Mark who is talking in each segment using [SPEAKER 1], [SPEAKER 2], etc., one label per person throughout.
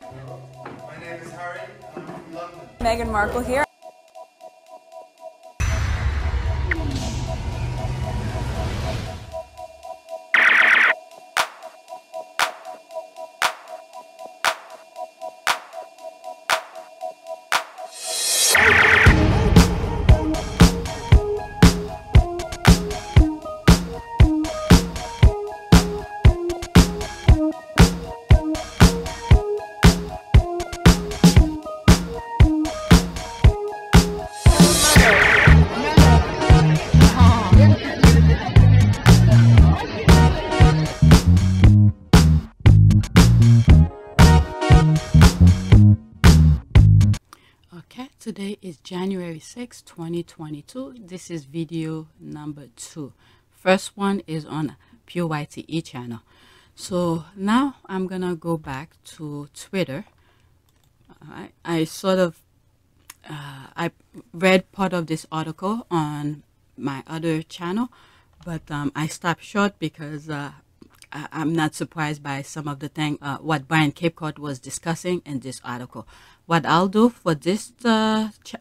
[SPEAKER 1] My name is Harry. I'm from London.
[SPEAKER 2] Meghan Markle here.
[SPEAKER 3] Okay, today is January 6, 2022. This is video number 2. First one is on PYTE channel. So now I'm gonna go back to Twitter. I sort of I read part of this article on my other channel, but I stopped short because I'm not surprised by some of the thing what Brian Capecourt was discussing in this article. What I'll do for this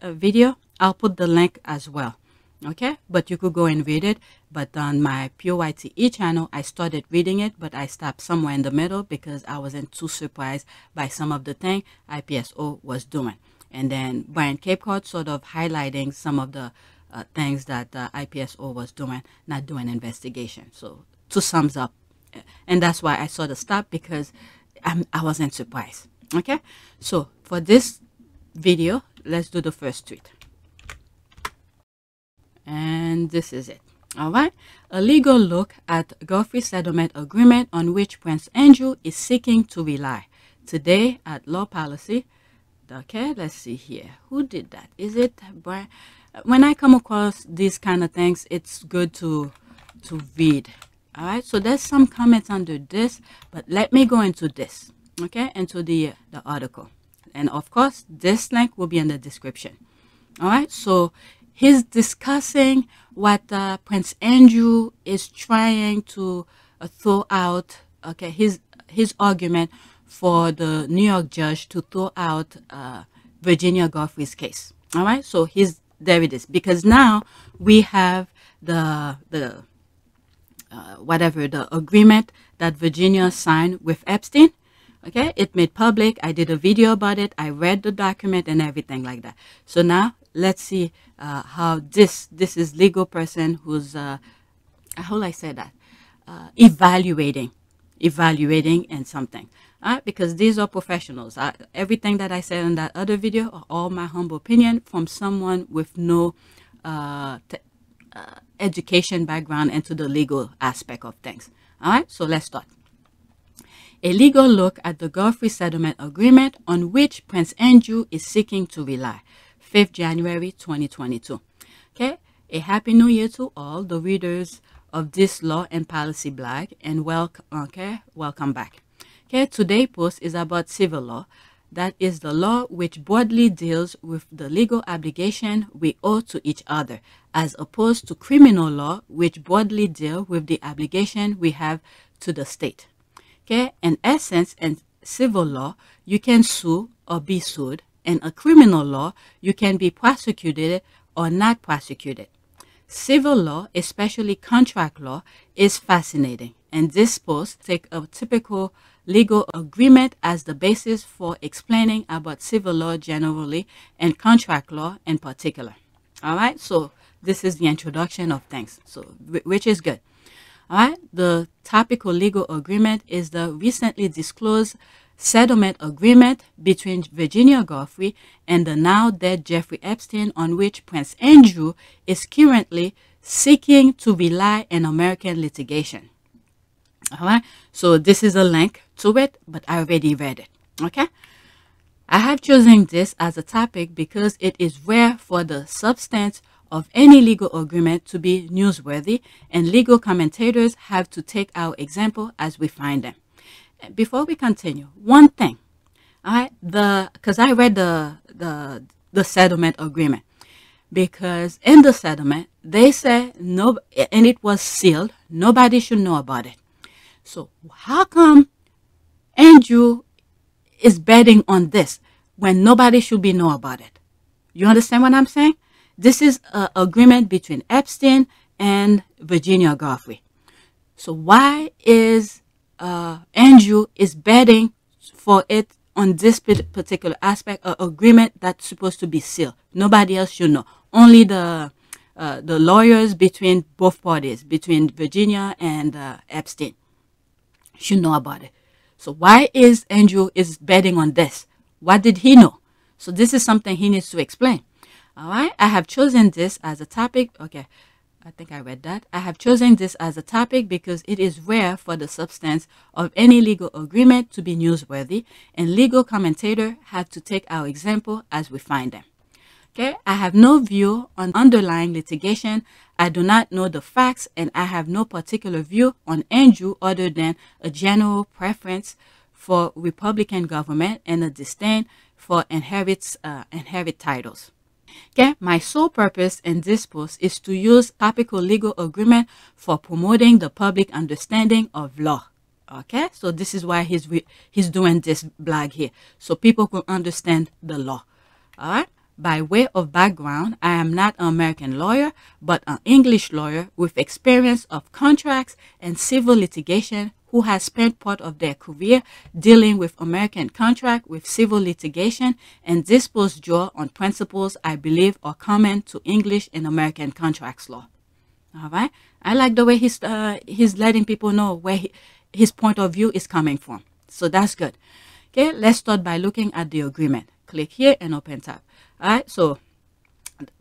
[SPEAKER 3] video, I'll put the link as well. Okay, but you could go and read it. But on my PYTE channel, I started reading it, but I stopped somewhere in the middle because I wasn't too surprised by some of the thing IPSO was doing. And then Brian Capecourt sort of highlighting some of the things that IPSO was doing, not doing investigation. So 2 sums up. And that's why I sort of stopped, because I wasn't surprised. Okay, so for this video, let's do the first tweet. And this is it. All right, a legal look at Giuffre settlement agreement on which Prince Andrew is seeking to rely. Today at Law Policy. Okay, let's see here. Who did that? Is it Brian? When I come across these kind of things, it's good to read. All right, so there's some comments under this, but let me go into this, okay, into the article. And of course, this link will be in the description. All right, so he's discussing what Prince Andrew is trying to throw out, okay, his argument for the New York judge to throw out Virginia Giuffre's case. All right, so there it is, because now we have the agreement that Virginia signed with Epstein. Okay, it made public. I did a video about it. I read the document and everything like that. So now let's see how this is legal person who's how will I say that, evaluating and something. Because these are professionals. Everything that I said in that other video are all my humble opinion from someone with no education background into the legal aspect of things. All right, so let's start. A legal look at the Giuffre settlement agreement on which Prince Andrew is seeking to rely. 5th January 2022. Okay, a happy new year to all the readers of this Law and Policy blog, and welcome back. Okay, today's post is about civil law. That is the law which broadly deals with the legal obligation we owe to each other, as opposed to criminal law, which broadly deal with the obligation we have to the state. Okay, in essence, in civil law, you can sue or be sued. In a criminal law, you can be prosecuted or not prosecuted. Civil law, especially contract law, is fascinating, and this post takes a typical legal agreement as the basis for explaining about civil law generally and contract law in particular. All right, so this is the introduction of things, so which is good. All right, the topical legal agreement is the recently disclosed settlement agreement between Virginia Giuffre and the now dead Jeffrey Epstein, on which Prince Andrew is currently seeking to rely in American litigation. All right, so this is a link to it, but I already read it. Okay, I have chosen this as a topic because it is rare for the substance of any legal agreement to be newsworthy, and legal commentators have to take our example as we find them. Before we continue, one thing, all right, because I read the settlement agreement, because in the settlement they said no, and it was sealed, nobody should know about it. So how come Andrew is betting on this when nobody should be know about it? You understand what I'm saying? This is an agreement between Epstein and Virginia Giuffre. So why is Andrew is betting for it on this particular aspect, an agreement that's supposed to be sealed? Nobody else should know. Only the lawyers between both parties, between Virginia and Epstein, should know about it. So why is Andrew is betting on this? What did he know? So this is something he needs to explain. All right, I have chosen this as a topic. Okay, I think I read that. I have chosen this as a topic because it is rare for the substance of any legal agreement to be newsworthy, and legal commentators have to take our example as we find them. Okay, I have no view on underlying litigation. I do not know the facts, and I have no particular view on Andrew other than a general preference for Republican government and a disdain for inherit titles. Okay, my sole purpose in this post is to use topical legal agreement for promoting the public understanding of law. Okay, so this is why he's doing this blog here, so people can understand the law. All right. By way of background, I am not an American lawyer, but an English lawyer with experience of contracts and civil litigation who has spent part of their career dealing with American contract with civil litigation, and this post draw on principles I believe are common to English and American contracts law. All right. I like the way he's letting people know where his point of view is coming from. So that's good. Okay, let's start by looking at the agreement. Click here and open tab. All right, so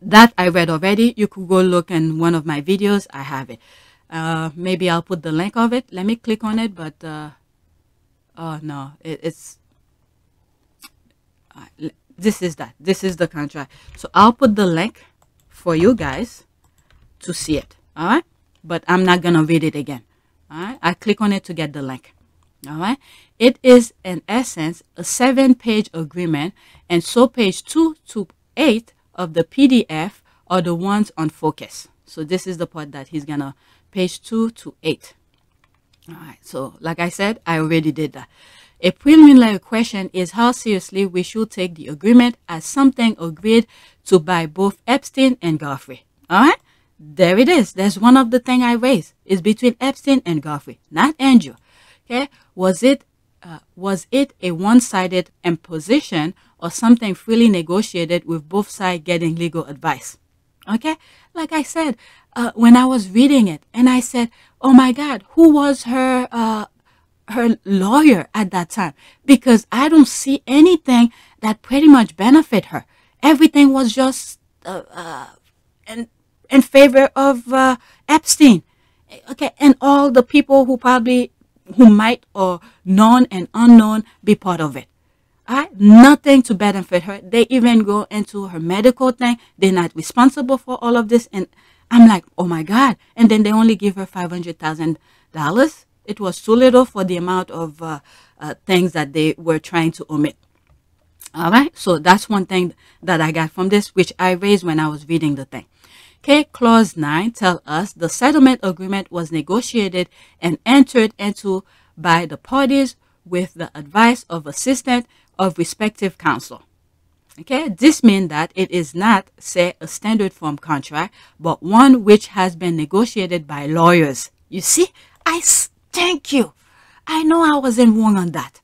[SPEAKER 3] that I read already. You could go look in one of my videos. I have it. Maybe I'll put the link of it. Let me click on it, but oh no, it's this is that. This is the contract. So I'll put the link for you guys to see it. All right, but I'm not gonna read it again. All right, I click on it to get the link. All right, it is in essence a 7-page agreement, and so page 2 to 8 of the PDF are the ones on focus. So this is the part that he's gonna page 2 to 8. All right, so like I said, I already did that. A preliminary question is how seriously we should take the agreement as something agreed to by both Epstein and Giuffre. All right, there it is. There's one of the things I raised. It's between Epstein and Giuffre, not Andrew. Okay, was it a one-sided imposition or something freely negotiated with both sides getting legal advice? Okay, like I said, when I was reading it, and I said, "Oh my God, who was her lawyer at that time?" Because I don't see anything that pretty much benefit her. Everything was just in favor of Epstein. Okay, and all the people who might or known and unknown be part of it. All right, nothing to benefit her. They even go into her medical thing. They're not responsible for all of this, and I'm like, oh my God! And then they only give her $500,000. It was too little for the amount of things that they were trying to omit. All right, so that's one thing that I got from this, which I raised when I was reading the thing. Okay, clause 9 tells us the settlement agreement was negotiated and entered into by the parties with the advice of assistant of respective counsel. Okay, this means that it is not, say, a standard form contract, but one which has been negotiated by lawyers. You see, thank you. I know I wasn't wrong on that.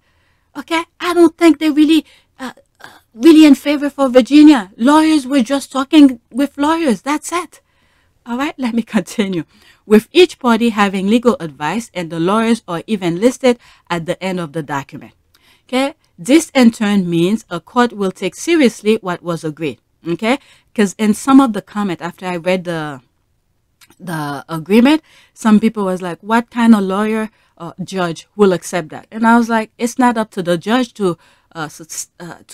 [SPEAKER 3] Okay, I don't think they really in favor for Virginia. Lawyers were just talking with lawyers. That's it. All right, let me continue. With each party having legal advice, and the lawyers are even listed at the end of the document. Okay, this in turn means a court will take seriously what was agreed. Okay, because in some of the comment after I read the agreement, some people was like, what kind of lawyer or judge will accept that? And I was like, it's not up to the judge to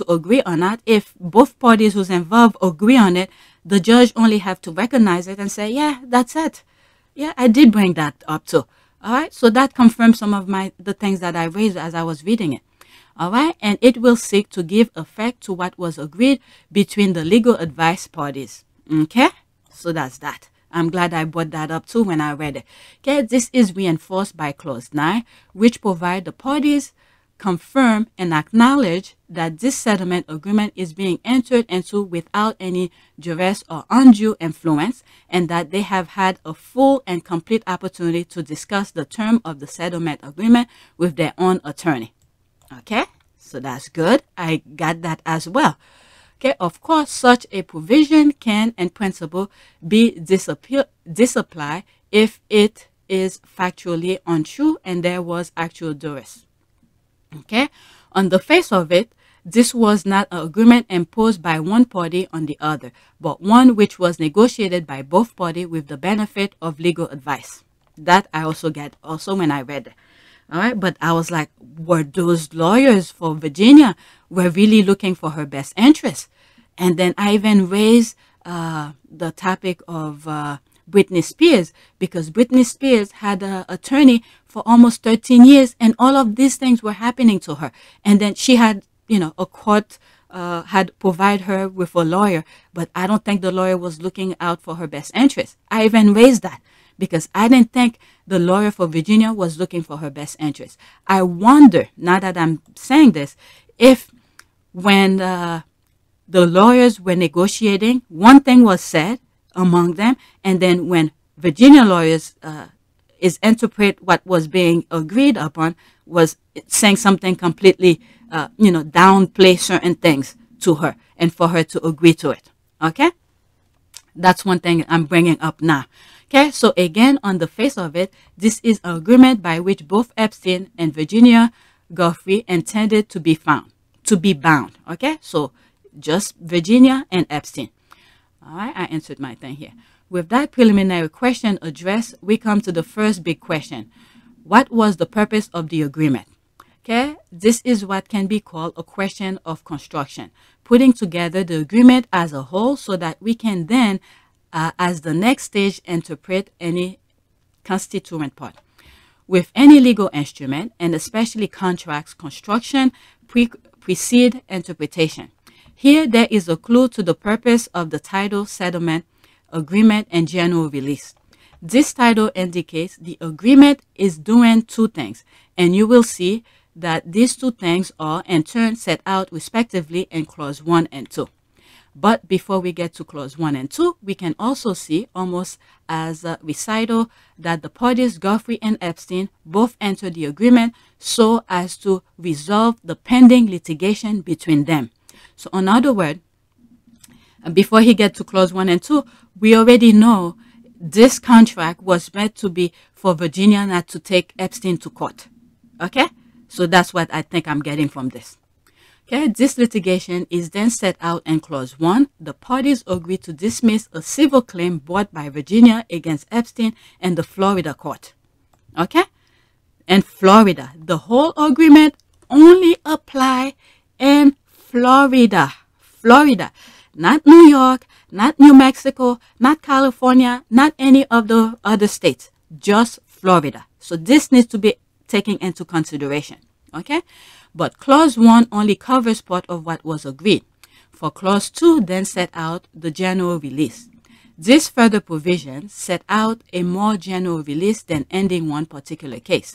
[SPEAKER 3] agree or not. If both parties who's involved agree on it, the judge only have to recognize it and say, yeah, that's it. Yeah, I did bring that up too. All right, so that confirms some of the things that I raised as I was reading it. All right, and it will seek to give effect to what was agreed between the legal advice parties. Okay, so that's that. I'm glad I brought that up too when I read it. Okay, this is reinforced by clause 9, which provide the parties confirm and acknowledge that this settlement agreement is being entered into without any duress or undue influence, and that they have had a full and complete opportunity to discuss the term of the settlement agreement with their own attorney. Okay, so that's good. I got that as well. Okay, of course, such a provision can, in principle, be disapplied if it is factually untrue and there was actual duress. Okay, on the face of it, this was not an agreement imposed by one party on the other, but one which was negotiated by both parties with the benefit of legal advice. That I also get when I read it. All right, but I was like, were those lawyers for Virginia were really looking for her best interest? And then I even raised the topic of Britney Spears, because Britney Spears had an attorney for almost 13 years, and all of these things were happening to her. And then she had, a court had provided her with a lawyer, but I don't think the lawyer was looking out for her best interest. I even raised that, because I didn't think the lawyer for Virginia was looking for her best interest. I wonder, now that I'm saying this, if when the lawyers were negotiating, one thing was said among them, and then when Virginia lawyers interpret what was being agreed upon, was saying something completely, downplay certain things to her and for her to agree to it. Okay? That's one thing I'm bringing up now. Okay, so again, on the face of it, this is an agreement by which both Epstein and Virginia Giuffre intended to be bound. Okay, so just Virginia and Epstein. All right, I answered my thing here. With that preliminary question addressed, we come to the first big question. What was the purpose of the agreement? Okay, this is what can be called a question of construction, putting together the agreement as a whole so that we can then, as the next stage, interpret any constituent part. With any legal instrument, and especially contracts, construction precede interpretation. Here, there is a clue to the purpose of the title, settlement, agreement, and general release. This title indicates the agreement is doing two things, and you will see that these two things are in turn set out respectively in clause 1 and 2. But before we get to clause 1 and 2, we can also see, almost as a recital, that the parties Giuffre and Epstein both entered the agreement so as to resolve the pending litigation between them. So in other words, before he gets to clause 1 and 2, we already know this contract was meant to be for Virginia not to take Epstein to court. Okay? So that's what I think I'm getting from this. Okay, this litigation is then set out in clause 1. The parties agree to dismiss a civil claim brought by Virginia against Epstein in the Florida court. Okay? In Florida, the whole agreement only apply in Florida. Florida. Not New York, not New Mexico, not California, not any of the other states. Just Florida. So this needs to be taken into consideration. Okay? But clause 1 only covers part of what was agreed. For clause 2 then set out the general release. This further provision set out a more general release than ending one particular case.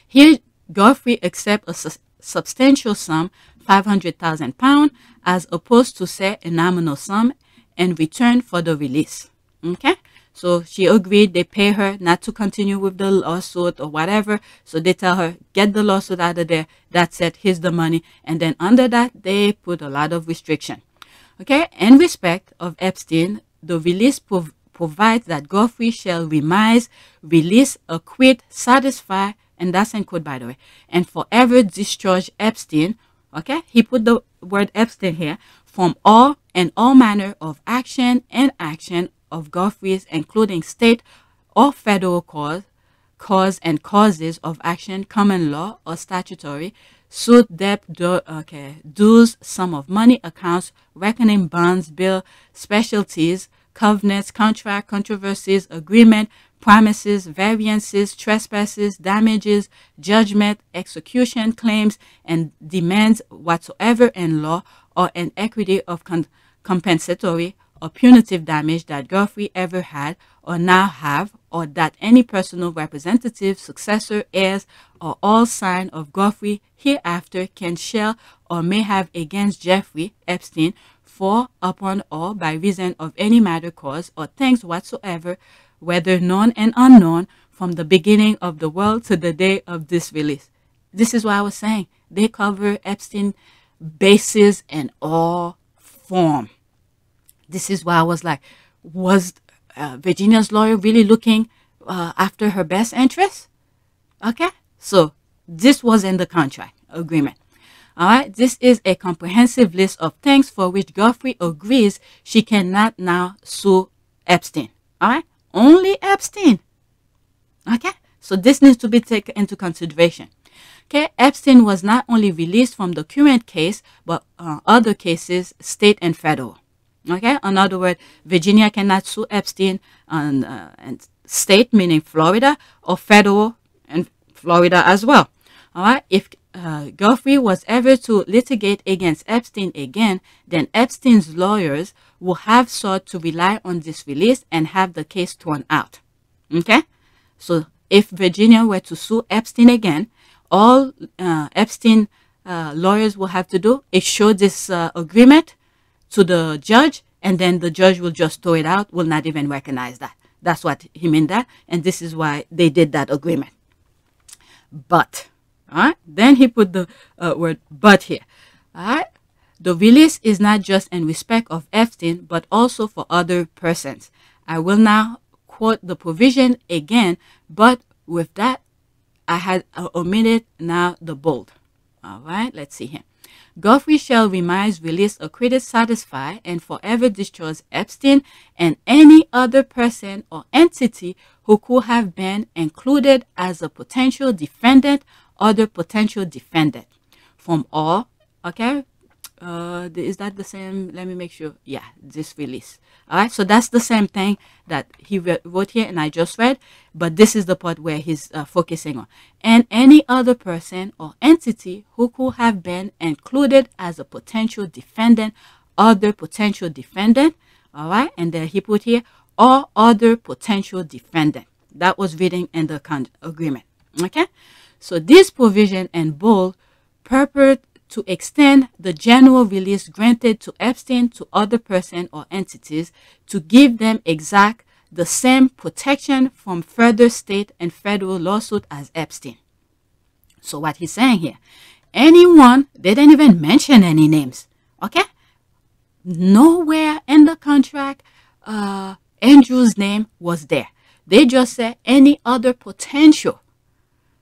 [SPEAKER 3] Here, Giuffre accepts a substantial sum, £500,000, as opposed to, say, a nominal sum in return for the release. Okay? So she agreed, they pay her not to continue with the lawsuit or whatever. So they tell her, get the lawsuit out of there. That's it. Here's the money. And then under that, they put a lot of restriction. Okay. In respect of Epstein, the release provides that Giuffre shall remise, release, acquit, satisfy, and that's in quote, by the way, and forever discharge Epstein. Okay. He put the word Epstein here, from all and all manner of action and action of Giuffre's, including state or federal cause and causes of action, common law or statutory, suit, debt, dues, sum of money, accounts, reckoning, bonds, bill, specialties, covenants, contract, controversies, agreement, promises, variances, trespasses, damages, judgment, execution, claims, and demands whatsoever in law or in equity of compensatory or punitive damage that Giuffre ever had or now have or that any personal representative, successor, heirs, or all sign of Giuffre hereafter can, shall, or may have against Jeffrey Epstein for, upon, or by reason of any matter, cause, or things whatsoever, whether known and unknown, from the beginning of the world to the day of this release. This is what I was saying. They cover Epstein bases in all form. This is why I was like, was Virginia's lawyer really looking after her best interests? Okay, so this was in the contract agreement. All right, this is a comprehensive list of things for which Giuffre agrees she cannot now sue Epstein. All right, only Epstein. Okay, so this needs to be taken into consideration. Okay, Epstein was not only released from the current case, but other cases, state and federal. Okay, in other words, Virginia cannot sue Epstein and state, meaning Florida, or federal and Florida as well. All right, if Giuffre was ever to litigate against Epstein again, then Epstein's lawyers will have sought to rely on this release and have the case thrown out. Okay, so if Virginia were to sue Epstein again, all Epstein lawyers will have to do is show this agreement to the judge, and then the judge will just throw it out, will not even recognize that. That's what he meant that, and this is why they did that agreement. But, all right, then he put the word but here. All right, the release is not just in respect of Epstein, but also for other persons. I will now quote the provision again, but with that, I had omitted now the bold. All right, let's see here. Giuffre shall remain release acquitted, satisfy, and forever discharge Epstein and any other person or entity who could have been included as a potential defendant, other potential defendant from all. Okay, is that the same? Let me make sure. Yeah, this release. All right, so that's the same thing that he wrote here and I just read, but this is the part where he's focusing on. And any other person or entity who could have been included as a potential defendant, other potential defendant. All right, and then he put here, or other potential defendant. That was reading in the agreement. Okay, so this provision in bold purport to extend the general release granted to Epstein to other person or entities to give them exact the same protection from further state and federal lawsuit as Epstein. So what he's saying here, anyone, they didn't even mention any names, okay? Nowhere in the contract Andrew's name was there. They just said any other potential.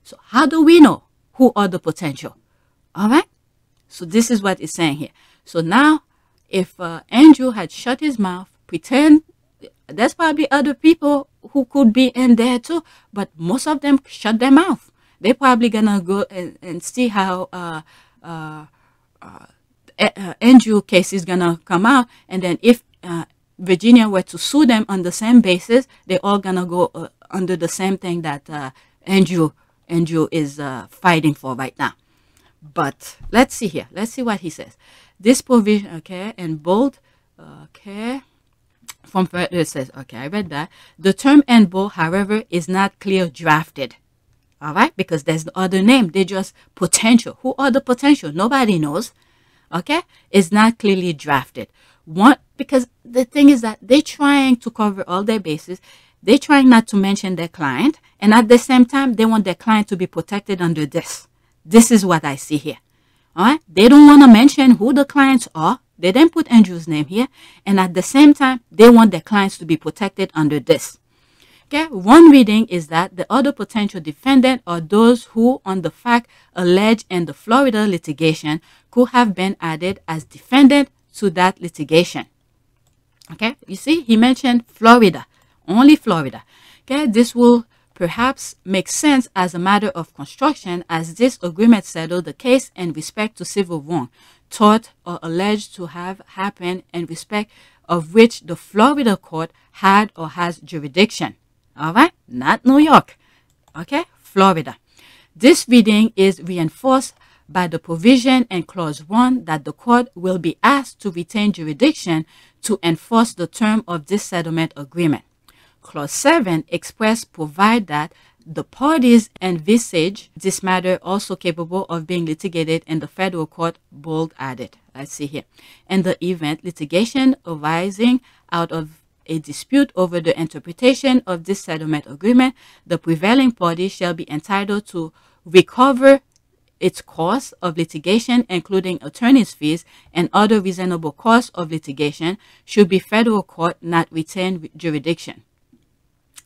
[SPEAKER 3] So how do we know who are the potential? All right? So this is what it's saying here. So now, if Andrew had shut his mouth, pretend there's probably other people who could be in there too, but most of them shut their mouth. They're probably gonna go and see how Andrew case is gonna come out, and then if Virginia were to sue them on the same basis, they're all gonna go under the same thing that Andrew is fighting for right now. But let's see here. Let's see what he says. This provision, okay, in bold, okay, from further it says, okay, I read that. The term in bold, however, is not clear drafted. All right, because there's no other name. They just potential. Who are the potential? Nobody knows. Okay, it's not clearly drafted. Because the thing is that they're trying to cover all their bases. They're trying not to mention their client, and at the same time, they want their client to be protected under this. This is what I see here. All right. They don't want to mention who the clients are. They didn't put Andrew's name here. And at the same time, they want their clients to be protected under this. Okay. One reading is that the other potential defendant are those who, on the fact alleged in the Florida litigation, could have been added as defendant to that litigation. Okay. You see, he mentioned Florida, only Florida. Okay. This will perhaps makes sense as a matter of construction, as this agreement settled the case in respect to civil wrong, thought or alleged to have happened in respect of which the Florida court had or has jurisdiction. All right, not New York. Okay, Florida. This reading is reinforced by the provision in Clause 1 that the court will be asked to retain jurisdiction to enforce the term of this settlement agreement. Clause 7 express provide that the parties envisage this matter also capable of being litigated in the federal court, bold added. Let's see here. In the event litigation arising out of a dispute over the interpretation of this settlement agreement, the prevailing party shall be entitled to recover its costs of litigation, including attorney's fees and other reasonable costs of litigation, should be federal court not retain jurisdiction.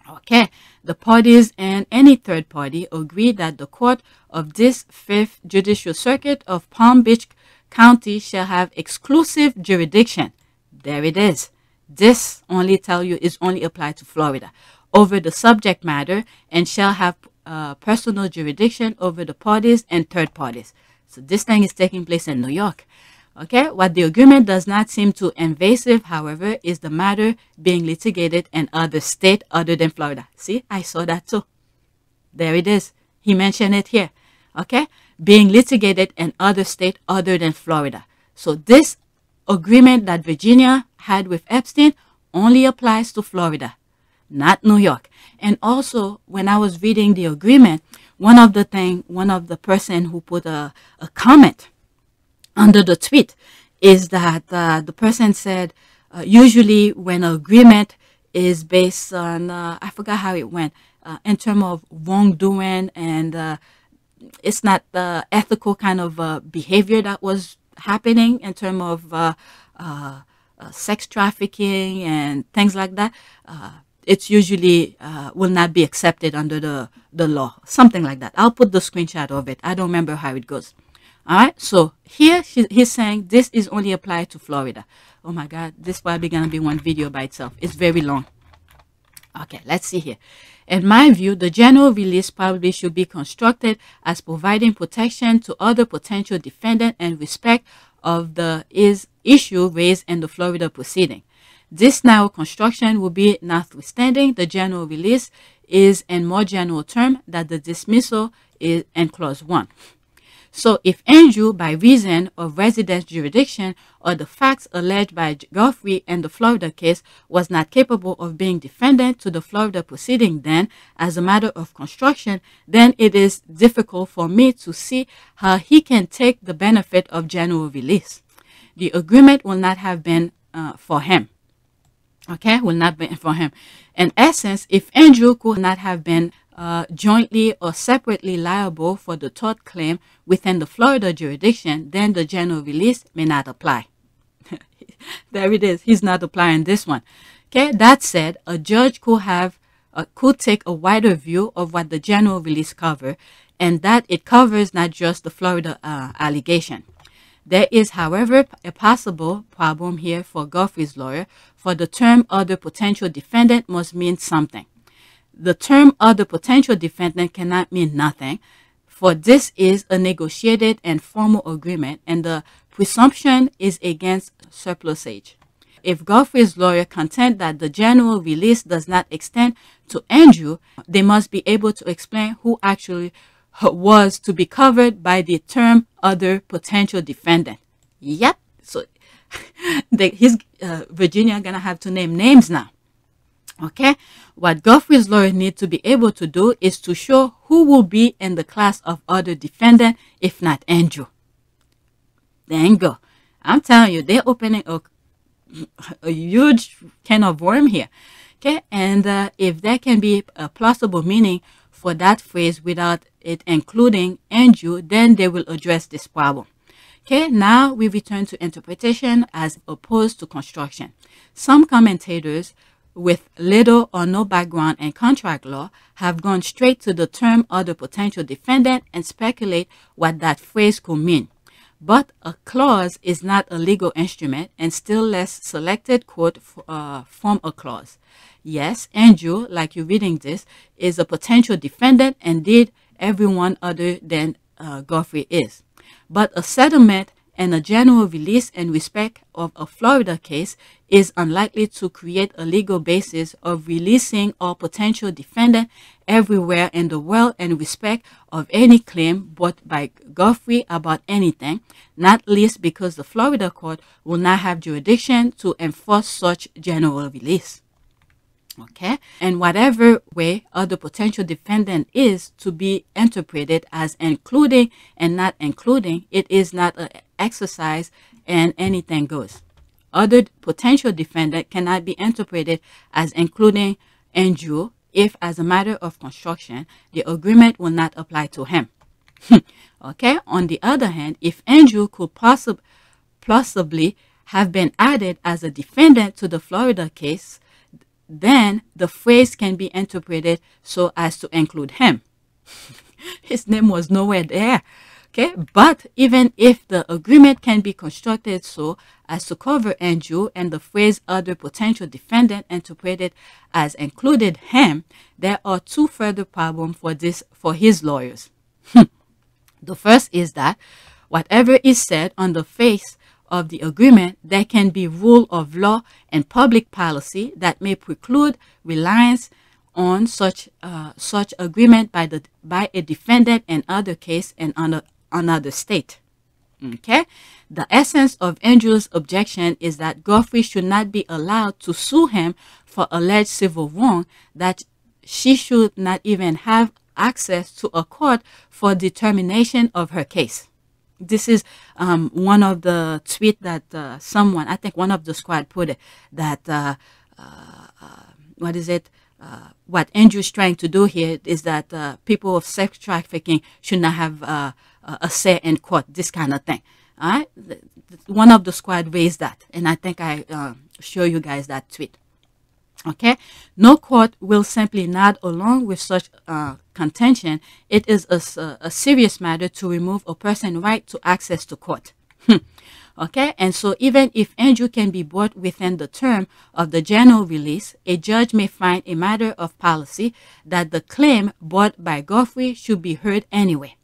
[SPEAKER 3] Okay, the parties and any third party agree that the court of this 5th Judicial Circuit of Palm Beach County shall have exclusive jurisdiction. There it is. This only tell you is only applied to Florida over the subject matter and shall have personal jurisdiction over the parties and third parties. So this thing is taking place in New York. Okay, what the agreement does not seem too invasive, however, is the matter being litigated in other state other than Florida. See, I saw that too. There it is. He mentioned it here. Okay, being litigated in other state other than Florida. So this agreement that Virginia had with Epstein only applies to Florida, not New York. And also, when I was reading the agreement, one of the person who put a comment under the tweet is that the person said, usually when an agreement is based on, I forgot how it went, in terms of wrongdoing and it's not the ethical kind of behavior that was happening in terms of sex trafficking and things like that, it's usually will not be accepted under the law, something like that. I'll put the screenshot of it. I don't remember how it goes. All right, so here he's saying this is only applied to Florida. Oh my God, this is probably going to be one video by itself. It's very long. Okay, let's see here. In my view, the general release probably should be constructed as providing protection to other potential defendants in respect of the issue raised in the Florida proceeding. This narrow construction will be notwithstanding the general release is in more general term that the dismissal is in clause 1. So if Andrew, by reason of residence jurisdiction or the facts alleged by Giuffre in the Florida case, was not capable of being defendant to the Florida proceeding, then, as a matter of construction, then it is difficult for me to see how he can take the benefit of general release. The agreement will not have been for him. Okay, will not be for him. In essence, if Andrew could not have been jointly or separately liable for the tort claim within the Florida jurisdiction, then the general release may not apply. There it is. He's not applying this one. Okay, that said, a judge could take a wider view of what the general release covers, and that it covers not just the Florida allegation. There is, however, a possible problem here for Giuffre's lawyer, for the term other potential defendant must mean something. The term other potential defendant cannot mean nothing, for this is a negotiated and formal agreement, and the presumption is against surplusage. If Giuffre's lawyer contend that the general release does not extend to Andrew, they must be able to explain who actually was to be covered by the term other potential defendant. Yep. So Virginia gonna have to name names now. Okay. What Giuffre's lawyer need to be able to do is to show who will be in the class of other defendant, if not Andrew. There you go. I'm telling you, they're opening a huge can of worm here. Okay. And if there can be a plausible meaning for that phrase without it including Andrew, then they will address this problem. Okay, now we return to interpretation as opposed to construction. Some commentators with little or no background in contract law have gone straight to the term other potential defendant and speculate what that phrase could mean. But a clause is not a legal instrument, and still less selected quote from a clause. Yes, Andrew, like you're reading this, is a potential defendant, indeed everyone other than Giuffre is. But a settlement and a general release in respect of a Florida case is unlikely to create a legal basis of releasing all potential defendant everywhere in the world in respect of any claim brought by Giuffre about anything, not least because the Florida court will not have jurisdiction to enforce such general release. Okay, and whatever way other potential defendant is to be interpreted as including and not including, it is not an exercise and anything goes. Other potential defendant cannot be interpreted as including Andrew if, as a matter of construction, the agreement will not apply to him. Okay, on the other hand, if Andrew could plausibly have been added as a defendant to the Florida case, then the phrase can be interpreted so as to include him. His name was nowhere there. Okay, but even if the agreement can be constructed so as to cover Andrew and the phrase other potential defendant interpreted as included him, there are two further problems for his lawyers. The first is that whatever is said on the face of the agreement, there can be rule of law and public policy that may preclude reliance on such agreement by a defendant in other case and another state. Okay, the essence of Andrew's objection is that Giuffre should not be allowed to sue him for alleged civil wrong, that she should not even have access to a court for determination of her case. This is one of the tweets that someone, I think one of the squad put it, that, what is it? What Andrew's trying to do here is that people of sex trafficking should not have a say in court, this kind of thing. All right? One of the squad raised that, and I think I show you guys that tweet. Okay, no court will simply nod along with such contention. It is a serious matter to remove a person's right to access to court. Okay, and so even if Andrew can be brought within the term of the general release, a judge may find a matter of policy that the claim brought by Giuffre should be heard anyway.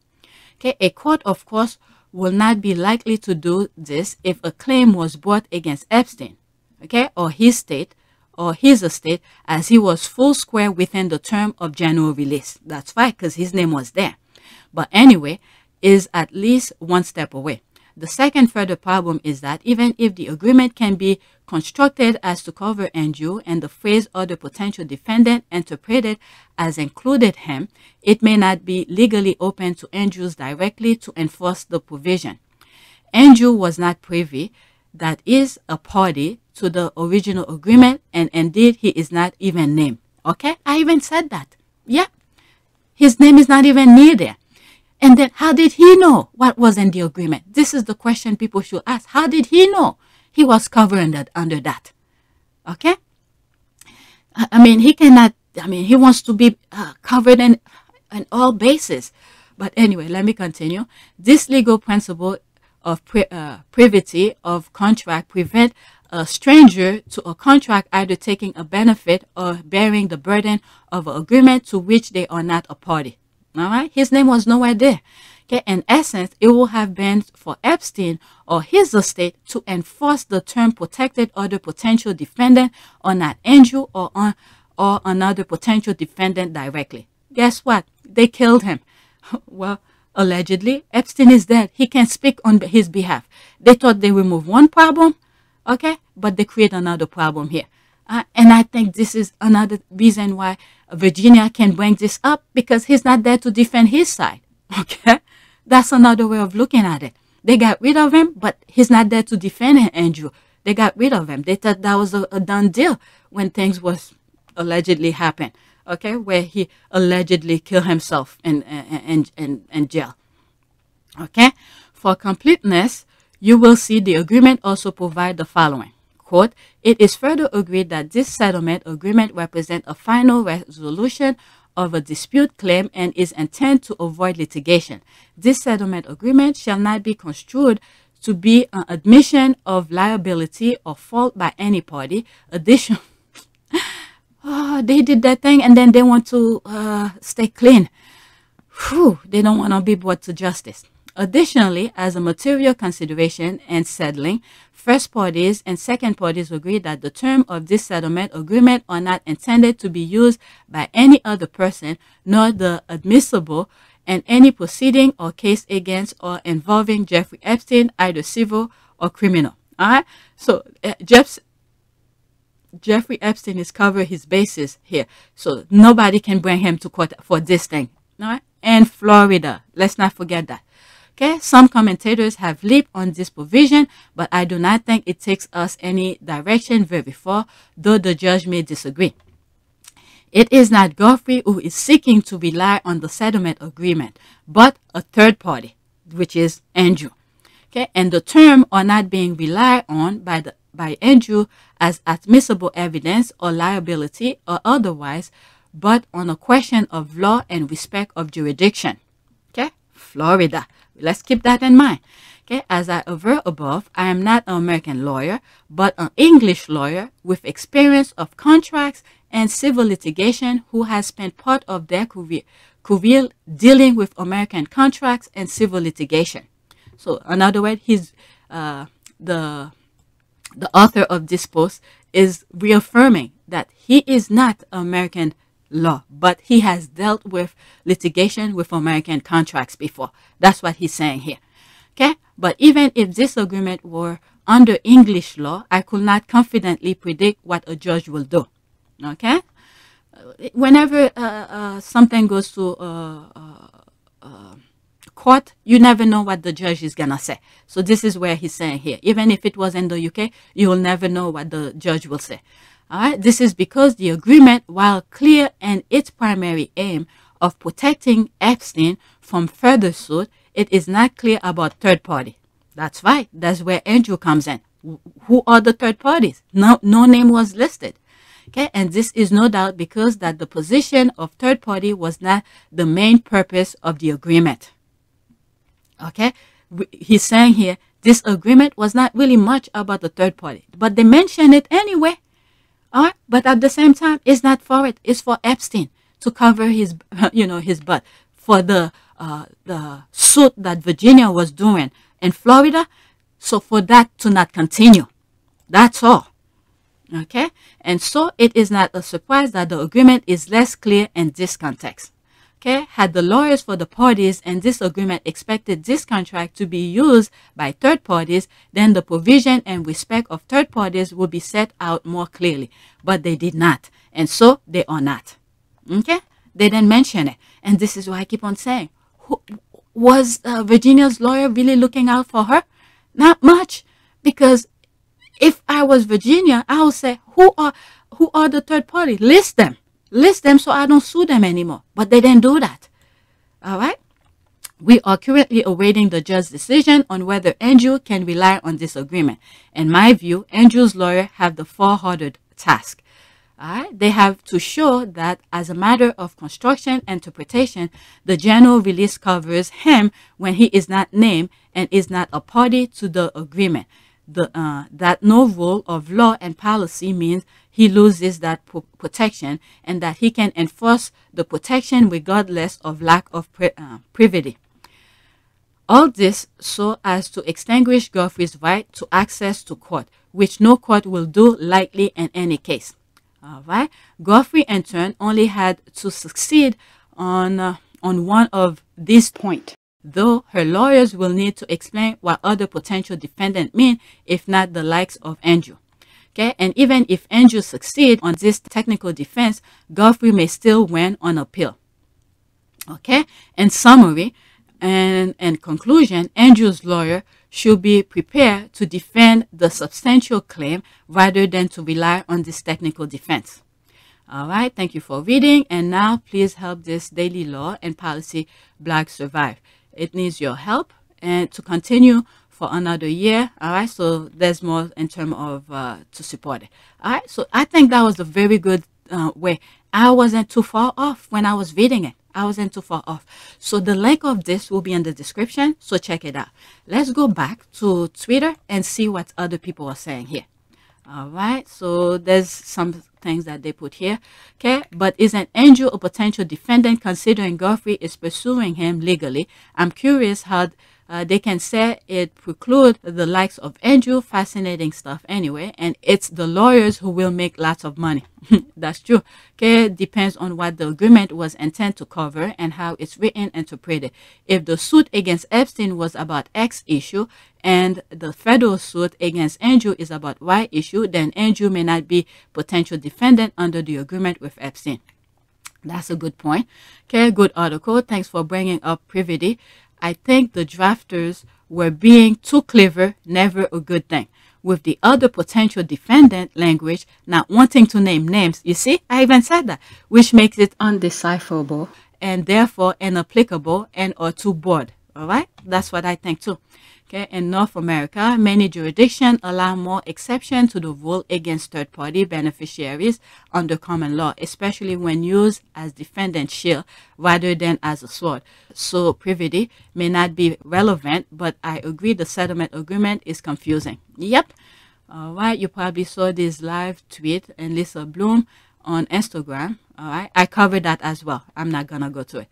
[SPEAKER 3] Okay, a court, of course, will not be likely to do this if a claim was brought against Epstein, okay, or his state, or his estate, as he was full square within the term of general release. That's right, because his name was there. But anyway, is at least one step away. The second further problem is that even if the agreement can be constructed as to cover Andrew and the phrase other potential defendant interpreted as included him, it may not be legally open to Andrews directly to enforce the provision. Andrew was not privy, that is, a party to the original agreement, and indeed he is not even named. Okay, I even said that. Yeah, his name is not even near there. And then how did he know what was in the agreement? This is the question people should ask. How did he know he was covered under that? Okay, I mean, he cannot, I mean, he wants to be covered in all bases. But anyway, let me continue. This legal principle of privity of contract prevent a stranger to a contract either taking a benefit or bearing the burden of an agreement to which they are not a party. All right, his name was nowhere there. Okay, in essence, it will have been for Epstein or his estate to enforce the term protected other potential defendant on not Andrew or another potential defendant directly. Guess what? They killed him. Well, allegedly, Epstein is dead. He can speak on his behalf. They thought they removed one problem, okay, but they create another problem here. And I think this is another reason why Virginia can bring this up, because he's not there to defend his side. Okay, that's another way of looking at it. They got rid of him, but he's not there to defend Andrew. They got rid of him. They thought that was a done deal when things was allegedly happened. Okay, where he allegedly killed himself in jail. Okay, for completeness, you will see the agreement also provide the following. Quote, it is further agreed that this settlement agreement represents a final resolution of a dispute claim and is intended to avoid litigation. This settlement agreement shall not be construed to be an admission of liability or fault by any party. Additional, oh, they did that thing and then they want to stay clean. Whew, they don't want to be brought to justice. Additionally, as a material consideration in settling, first parties and second parties agree that the terms of this settlement agreement are not intended to be used by any other person, nor the admissible in any proceeding or case against or involving Jeffrey Epstein, either civil or criminal. All right. So Jeffrey Epstein is cover his bases here. So nobody can bring him to court for this thing. All right? And Florida. Let's not forget that. Okay, some commentators have leaped on this provision, but I do not think it takes us any direction very far, though the judge may disagree. It is not Giuffre who is seeking to rely on the settlement agreement, but a third party, which is Andrew. Okay, and the term are not being relied on by Andrew as admissible evidence or liability or otherwise, but on a question of law and respect of jurisdiction. Okay, Florida. Let's keep that in mind. Okay, as I aver above, I am not an American lawyer, but an English lawyer with experience of contracts and civil litigation who has spent part of their career dealing with American contracts and civil litigation. So, in other words, he's the author of this post is reaffirming that he is not American law, but he has dealt with litigation with American contracts before. That's what he's saying here. Okay, but even if this agreement were under English law, I could not confidently predict what a judge will do. Okay, whenever something goes to court, you never know what the judge is gonna say. So this is where he's saying here, even if it was in the UK, you will never know what the judge will say. All right, this is because the agreement, while clear in its primary aim of protecting Epstein from further suit, it is not clear about third party. That's right. That's where Andrew comes in. Who are the third parties? No name was listed. Okay, and this is no doubt because that the position of third party was not the main purpose of the agreement. Okay, he's saying here this agreement was not really much about the third party, but they mention it anyway. All right, but at the same time, it's not for it. It's for Epstein to cover his, his butt for the suit that Virginia was doing in Florida. So for that to not continue, that's all. Okay, and so it is not a surprise that the agreement is less clear in this context. Okay, had the lawyers for the parties in this agreement expected this contract to be used by third parties, then the provision and respect of third parties would be set out more clearly. But they did not, and so they are not. Okay, they didn't mention it, and this is why I keep on saying, was Virginia's lawyer really looking out for her? Not much, because if I was Virginia, I would say, who are the third party? List them. List them so I don't sue them anymore. But they didn't do that. All right? We are currently awaiting the judge's decision on whether Andrew can rely on this agreement. In my view, Andrew's lawyer have the far harder task. All right? They have to show that as a matter of construction and interpretation, the general release covers him when he is not named and is not a party to the agreement. That no rule of law and policy means he loses that protection, and that he can enforce the protection regardless of lack of privity. All this so as to extinguish Giuffre's right to access to court, which no court will do lightly in any case. All right. Giuffre, in turn, only had to succeed on one of these points, though her lawyers will need to explain what other potential defendants mean, if not the likes of Andrew. Okay, and even if Andrew succeeds on this technical defense, Giuffre may still win on appeal. Okay, in summary and in conclusion, Andrew's lawyer should be prepared to defend the substantial claim rather than to rely on this technical defense. All right, thank you for reading, and now please help this daily law and policy blog survive. It needs your help and to continue for another year. All right, so there's more in terms of to support it. All right, so I think that was a very good way. I wasn't too far off when I was reading it. I wasn't too far off. So the link of this will be in the description, so check it out. Let's go back to Twitter and see what other people are saying here. All right, so there's some things that they put here. Okay, but isn't Andrew a potential defendant considering Giuffre is pursuing him legally? I'm curious how they can say it preclude the likes of Andrew, fascinating stuff anyway, and it's the lawyers who will make lots of money. That's true. Okay, depends on what the agreement was intended to cover and how it's written and interpreted. If the suit against Epstein was about X issue and the federal suit against Andrew is about Y issue, then Andrew may not be potential defendant under the agreement with Epstein. That's a good point. Okay, good article. Thanks for bringing up privity. I think the drafters were being too clever, never a good thing. With the other potential defendant language not wanting to name names, you see, I even said that, which makes it undecipherable and therefore inapplicable and or too broad. All right, that's what I think too. Okay, in North America, many jurisdictions allow more exception to the rule against third-party beneficiaries under common law, especially when used as defendant shield rather than as a sword. So privity may not be relevant, but I agree the settlement agreement is confusing. Yep. All right, you probably saw this live tweet and Lisa Bloom on Instagram. All right, I covered that as well. I'm not gonna go to it.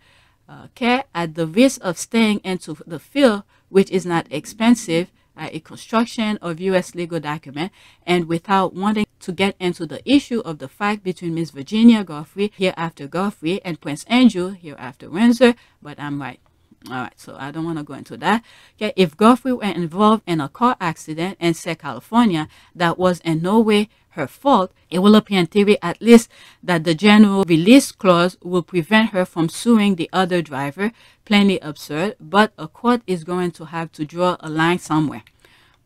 [SPEAKER 3] Okay, at the risk of staying into the field, which is not expensive, a construction of U.S. legal document, and without wanting to get into the issue of the fight between Miss Virginia Giuffre, hereafter Giuffre, and Prince Andrew, hereafter Windsor, but I'm right. All right, so I don't want to go into that. Okay, if Giuffre were involved in a car accident in, say, California, that was in no way her fault, it will appear in theory at least that the general release clause will prevent her from suing the other driver. Plainly absurd, but a court is going to have to draw a line somewhere.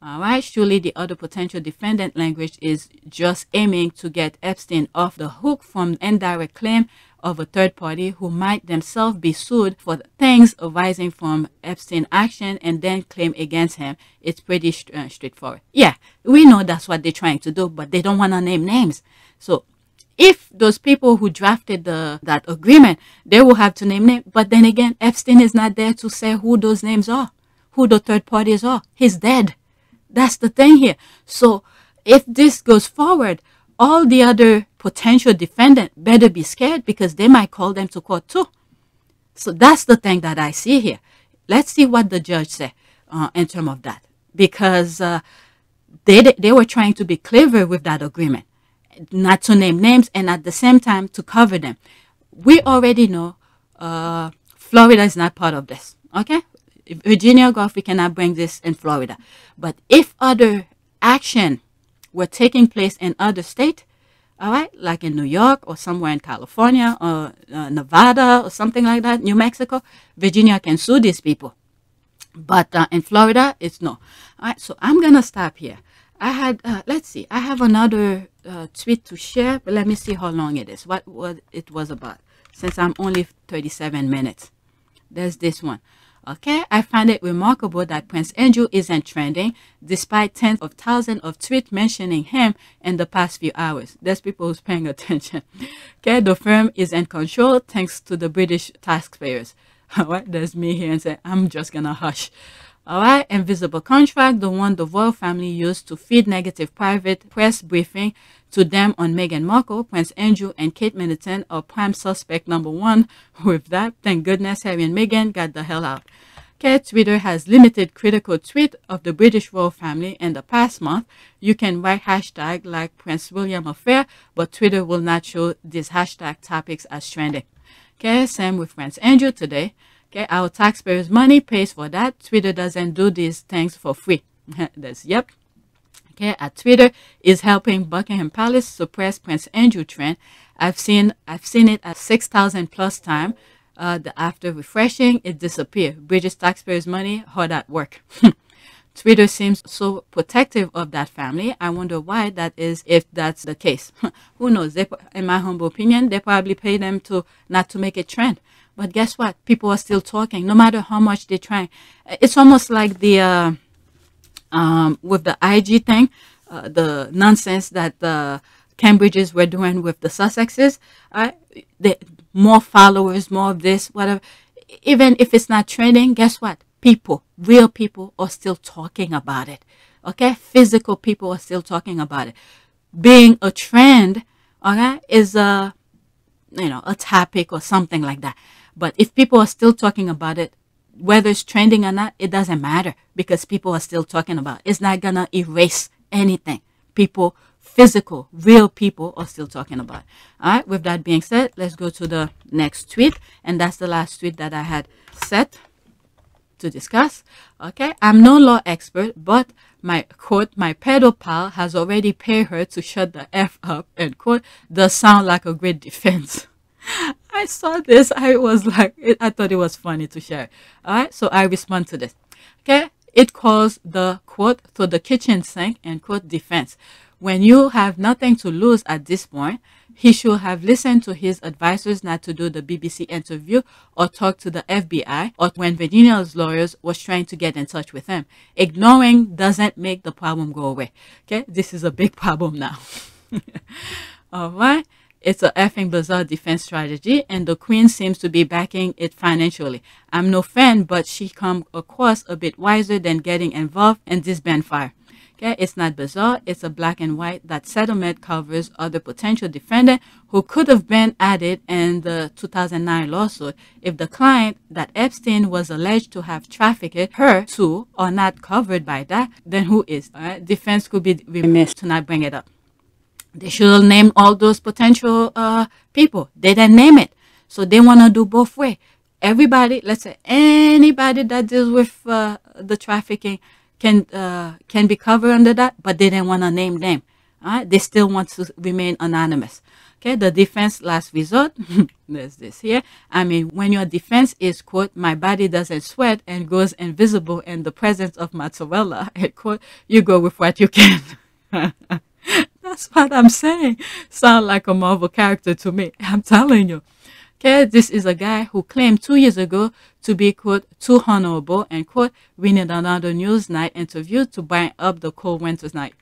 [SPEAKER 3] All right, surely the other potential defendant language is just aiming to get Epstein off the hook from indirect claim of a third party who might themselves be sued for things arising from Epstein action and then claim against him. It's pretty straightforward. Yeah, we know that's what they're trying to do, but they don't want to name names. So if those people who drafted that agreement, they will have to name names. But then again, Epstein is not there to say who those names are, who the third parties are. He's dead. That's the thing here. So if this goes forward, all the other potential defendants better be scared because they might call them to court too. So that's the thing that I see here. Let's see what the judge said in terms of that. Because they were trying to be clever with that agreement, not to name names and at the same time to cover them. We already know Florida is not part of this, okay? Virginia Giuffre cannot bring this in Florida. But if other action were taking place in other states, all right, like in New York or somewhere in California or Nevada or something like that, New Mexico, Virginia can sue these people. But in Florida, it's no. All right, so I'm going to stop here. I had, let's see, I have another tweet to share, but let me see how long it is, what it was about, since I'm only 37 minutes. There's this one. Okay, I find it remarkable that Prince Andrew isn't trending, despite tens of thousands of tweets mentioning him in the past few hours. There's people who's paying attention. Okay, the firm is in control thanks to the British taxpayers. All right, there's me here and say, I'm just gonna hush. All right, invisible contract, the one the royal family used to feed negative private press briefing to them on Meghan Markle, Prince Andrew, and Kate Middleton are prime suspect number one. With that, thank goodness Harry and Meghan got the hell out. Okay, Twitter has limited critical tweet of the British royal family in the past month. You can write hashtag like Prince William affair, but Twitter will not show these hashtag topics as trending. Okay, same with Prince Andrew today. Okay, our taxpayers' money pays for that. Twitter doesn't do these things for free. That's yep. Okay, at Twitter is helping Buckingham Palace suppress Prince Andrew trend. I've seen it at 6,000 plus times. After refreshing, it disappeared. British taxpayers' money hard at work. Twitter seems so protective of that family. I wonder why that is, if that's the case. Who knows? In my humble opinion, they probably pay them to not to make it trend. But guess what? People are still talking, no matter how much they try. It's almost like the with the IG thing, the nonsense that the Cambridges were doing with the Sussexes. More followers, more of this, whatever. Even if it's not trending, guess what? People, real people, are still talking about it. Okay, physical people are still talking about it. Being a trend, okay, is a topic or something like that. But if people are still talking about it, whether it's trending or not, it doesn't matter because people are still talking about it. It's not going to erase anything. People, physical, real people are still talking about it. All right, with that being said, let's go to the next tweet. And that's the last tweet that I had set to discuss. Okay, I'm no law expert, but my quote, my pedo pal has already paid her to shut the F up, end quote, does sound like a great defense. I saw this. I was like, I thought it was funny to share. All right, so I respond to this. Okay, it calls the quote to the kitchen sink and quote defense. When you have nothing to lose at this point, he should have listened to his advisors not to do the BBC interview or talk to the FBI or when Virginia's lawyers was trying to get in touch with him. Ignoring doesn't make the problem go away. Okay, this is a big problem now. All right. It's a effing bizarre defense strategy, and the Queen seems to be backing it financially. I'm no fan, but she come across a bit wiser than getting involved in this fire. Okay, it's not bizarre. It's a black and white that Sttlement covers other potential defendant who could have been added in the 2009 lawsuit if the client that Epstein was alleged to have trafficked her to are not covered by that. Then who is? All right, defense could be remiss to not bring it up. They should have named all those potential people. They didn't name it. So they want to do both ways. Everybody, let's say anybody that deals with the trafficking can be covered under that, but they didn't want to name them. All right? They still want to remain anonymous. Okay, the defense last resort. There's this here. I mean, when your defense is, quote, my body doesn't sweat and goes invisible in the presence of mozzarella, quote, you go with what you can. That's what I'm saying. Sound like a Marvel character to me. I'm telling you. Okay, this is a guy who claimed 2 years ago to be, quote, too honorable, and, quote, we need another Newsnight interview to bring up the cold winter's night.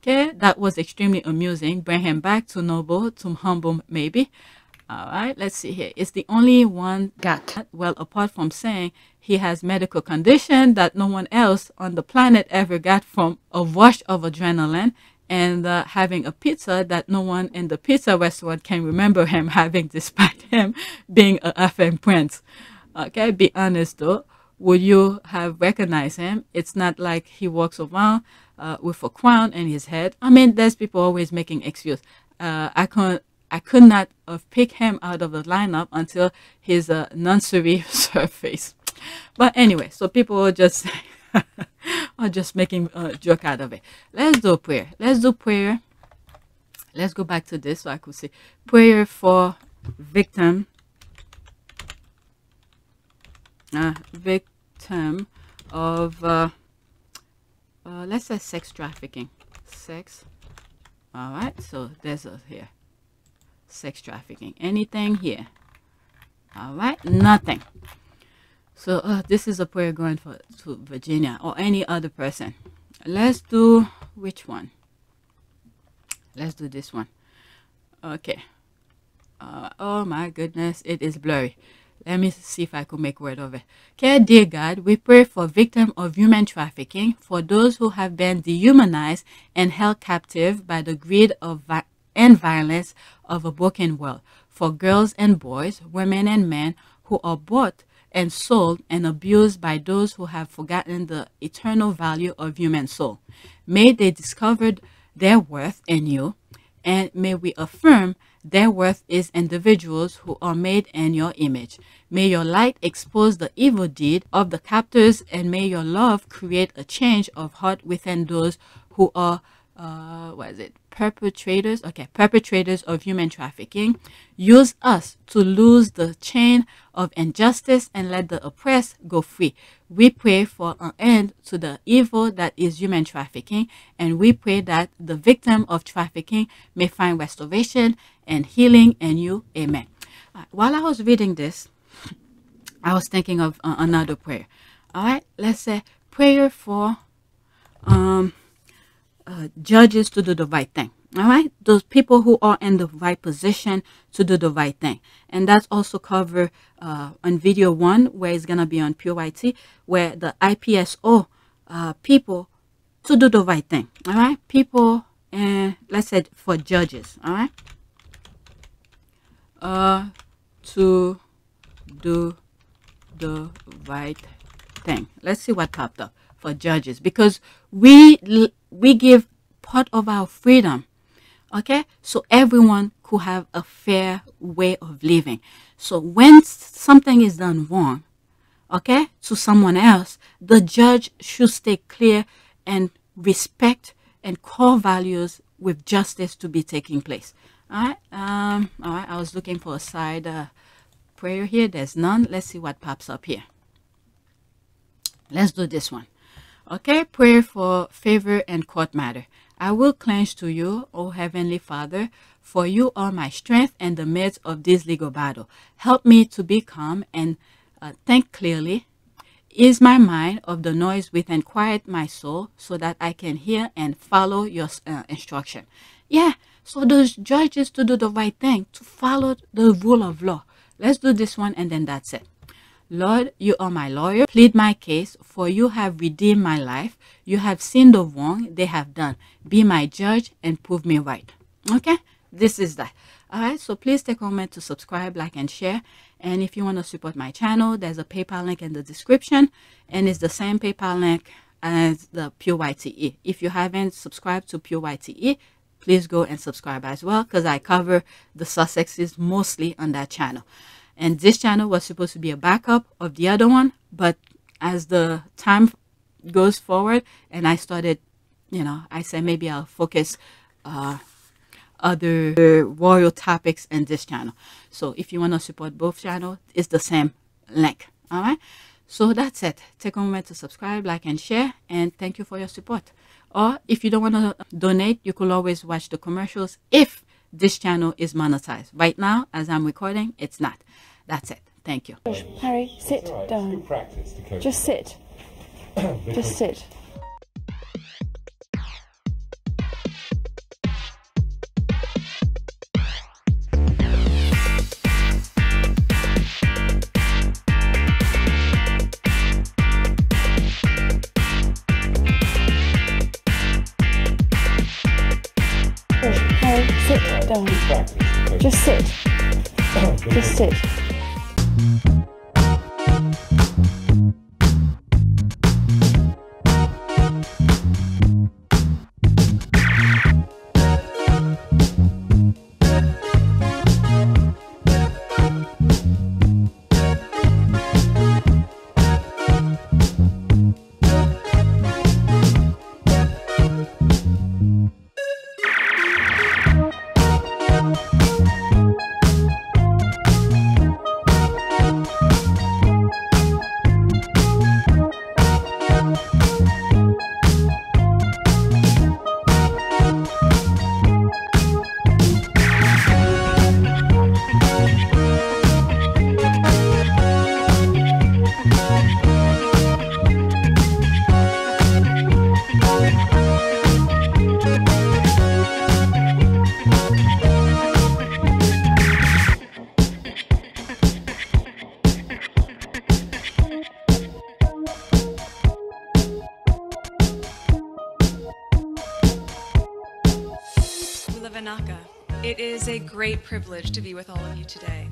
[SPEAKER 3] Okay, that was extremely amusing. Bring him back to noble, to humble, maybe. All right, let's see here. It's the only one got, well, apart from saying he has medical condition that no one else on the planet ever got from a rush of adrenaline and having a pizza that no one in the pizza restaurant can remember him having despite him being a effing prince. Okay, be honest though. Would you have recognized him? It's not like he walks around with a crown in his head. I mean, there's people always making excuse. I could not have picked him out of the lineup until his nursery surface. But anyway, so people are just making a joke out of it. Let's do prayer. Let's do prayer. Let's go back to this so I could see. Prayer for victim of let's say sex trafficking. Sex. All right. So there's a here. Sex trafficking. Anything here? All right. Nothing. So this is a prayer going to Virginia or any other person. Let's do which one? Let's do this one. Okay. Oh my goodness, it is blurry. Let me see if I could make word of it. Okay, dear God, we pray for victims of human trafficking, for those who have been dehumanized and held captive by the greed of and violence of a broken world, for girls and boys, women and men who are bought and sold and abused by those who have forgotten the eternal value of human soul. May they discover their worth in you, and may we affirm their worth is individuals who are made in your image. May your light expose the evil deed of the captors, and may your love create a change of heart within those who are perpetrators of human trafficking. Use us to lose the chain of injustice and let the oppressed go free. We pray for an end to the evil that is human trafficking, and we pray that the victim of trafficking may find restoration and healing in you. Amen. While I was reading this, I was thinking of another prayer. All right, let's say prayer for judges to do the right thing. All right, those people who are in the right position to do the right thing. And that's also covered on video 1, where it's going to be on PYT, where the IPSO people to do the right thing. All right, people, let's say for judges. All right, to do the right thing. Let's see what popped up for judges, because we give part of our freedom, okay, so everyone could have a fair way of living. So when something is done wrong, okay, to someone else, the judge should stay clear and respect and core values with justice to be taking place. All right. All right. I was looking for a side prayer here. There's none. Let's see what pops up here. Let's do this one. Okay. Prayer for favor and court matter. I will clench to you, O Heavenly Father, for you are my strength in the midst of this legal battle. Help me to be calm and think clearly. Ease my mind of the noise within, quiet my soul so that I can hear and follow your instruction. Yeah, so those judges to do the right thing, to follow the rule of law. Let's do this one and then that's it. Lord, you are my lawyer. Plead my case, for you have redeemed my life. You have seen the wrong they have done. Be my judge and prove me right. Okay, this is that. All right, so please take a moment to subscribe, like, and share. And if you want to support my channel, there's a PayPal link in the description, and it's the same PayPal link as the Pure YTE. If you haven't subscribed to Pure YTE, please go and subscribe as well, because I cover the Sussexes mostly on that channel. And this channel was supposed to be a backup of the other one, but as the time goes forward and I started, you know, I said maybe I'll focus other royal topics in this channel. So if you want to support both channels, it's the same link. All right, so that's it. Take a moment to subscribe, like, and share, and thank you for your support. Or if you don't want to donate, you could always watch the commercials if this channel is monetized. Right now, as I'm recording, it's not. That's it. Thank you.
[SPEAKER 2] Harry, sit down. Just sit. Just sit. Harry, sit down. Just sit. Just sit.
[SPEAKER 4] It is a great privilege to be with all of you today.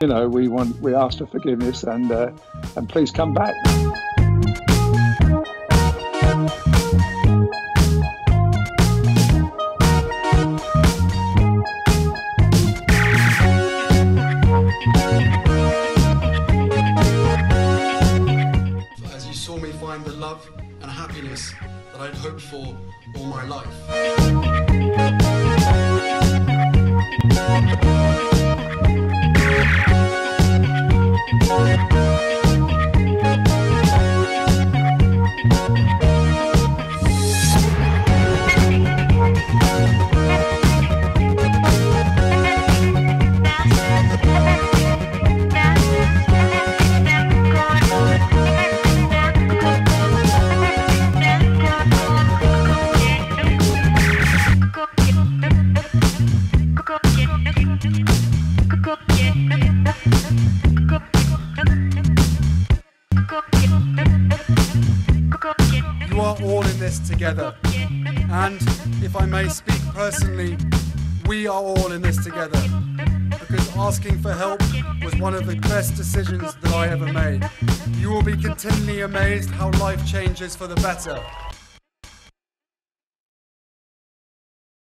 [SPEAKER 5] You know, we ask for forgiveness and please come back.
[SPEAKER 1] As you saw me find the love and happiness that I'd hoped for all my life.
[SPEAKER 6] Go,
[SPEAKER 1] together. And if I may speak personally, we are all in this together, because asking for help was one of the best decisions that I ever made. You will be continually amazed how life changes for the better.